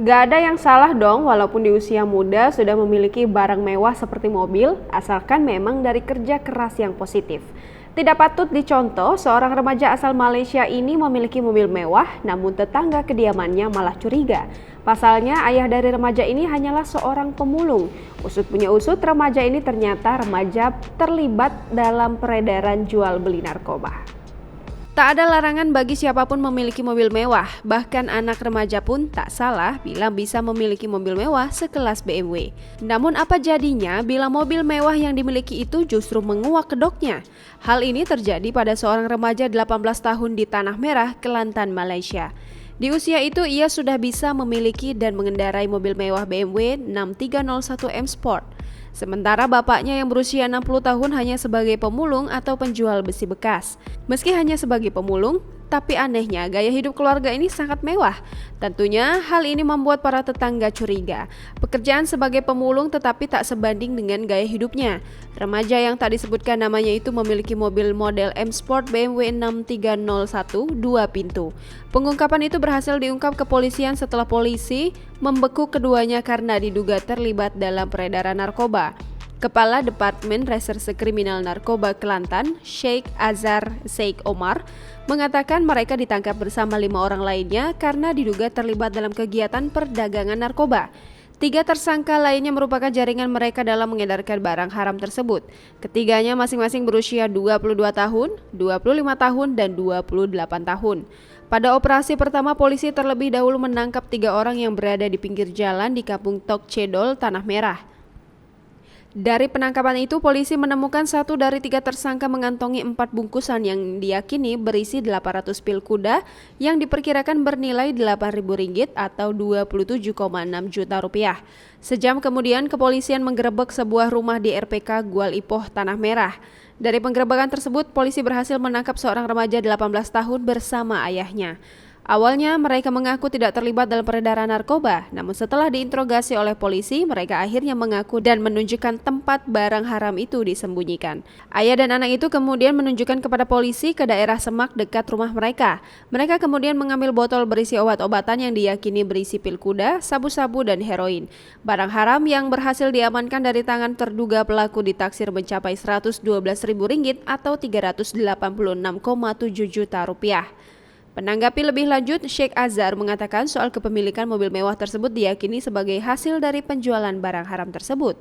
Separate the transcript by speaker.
Speaker 1: Gak ada yang salah dong walaupun di usia muda sudah memiliki barang mewah seperti mobil, asalkan memang dari kerja keras yang positif. Tidak patut dicontoh, seorang remaja asal Malaysia ini memiliki mobil mewah, namun tetangga kediamannya malah curiga. Pasalnya, ayah dari remaja ini hanyalah seorang pemulung. Usut punya usut, remaja ini ternyata remaja terlibat dalam peredaran jual beli narkoba. Tak ada larangan bagi siapapun memiliki mobil mewah, bahkan anak remaja pun tak salah bila bisa memiliki mobil mewah sekelas BMW. Namun apa jadinya bila mobil mewah yang dimiliki itu justru menguak kedoknya? Hal ini terjadi pada seorang remaja 18 tahun di Tanah Merah, Kelantan, Malaysia. Di usia itu ia sudah bisa memiliki dan mengendarai mobil mewah BMW 6301M Sport. Sementara bapaknya yang berusia 60 tahun hanya sebagai pemulung atau penjual besi bekas. Meski hanya sebagai pemulung, tapi anehnya gaya hidup keluarga ini sangat mewah. Tentunya hal ini membuat para tetangga curiga. Pekerjaan sebagai pemulung tetapi tak sebanding dengan gaya hidupnya. Remaja yang tak disebutkan namanya itu memiliki mobil model M Sport BMW 6301 2 pintu. Pengungkapan itu berhasil diungkap kepolisian setelah polisi membekuk keduanya karena diduga terlibat dalam peredaran narkoba. Kepala Departemen Reserse Kriminal Narkoba Kelantan, Sheikh Azhar Sheikh Omar, mengatakan mereka ditangkap bersama 5 orang lainnya karena diduga terlibat dalam kegiatan perdagangan narkoba. 3 tersangka lainnya merupakan jaringan mereka dalam mengedarkan barang haram tersebut. Ketiganya masing-masing berusia 22 tahun, 25 tahun, dan 28 tahun. Pada operasi pertama, polisi terlebih dahulu menangkap 3 orang yang berada di pinggir jalan di Kampung Tok Cedol, Tanah Merah. Dari penangkapan itu, polisi menemukan 1 dari 3 tersangka mengantongi 4 bungkusan yang diyakini berisi 800 pil kuda yang diperkirakan bernilai Rp8.000 atau 27,6 juta rupiah. Sejam kemudian, kepolisian menggerebek sebuah rumah di RPK Gual Ipoh, Tanah Merah. Dari penggerebekan tersebut, polisi berhasil menangkap seorang remaja 18 tahun bersama ayahnya. Awalnya mereka mengaku tidak terlibat dalam peredaran narkoba, namun setelah diinterogasi oleh polisi, mereka akhirnya mengaku dan menunjukkan tempat barang haram itu disembunyikan. Ayah dan anak itu kemudian menunjukkan kepada polisi ke daerah Semak dekat rumah mereka. Mereka kemudian mengambil botol berisi obat-obatan yang diyakini berisi pil kuda, sabu-sabu, dan heroin. Barang haram yang berhasil diamankan dari tangan terduga pelaku ditaksir mencapai Rp112.000 atau 386,7 juta rupiah. Menanggapi lebih lanjut, Sheikh Azhar mengatakan soal kepemilikan mobil mewah tersebut diyakini sebagai hasil dari penjualan barang haram tersebut.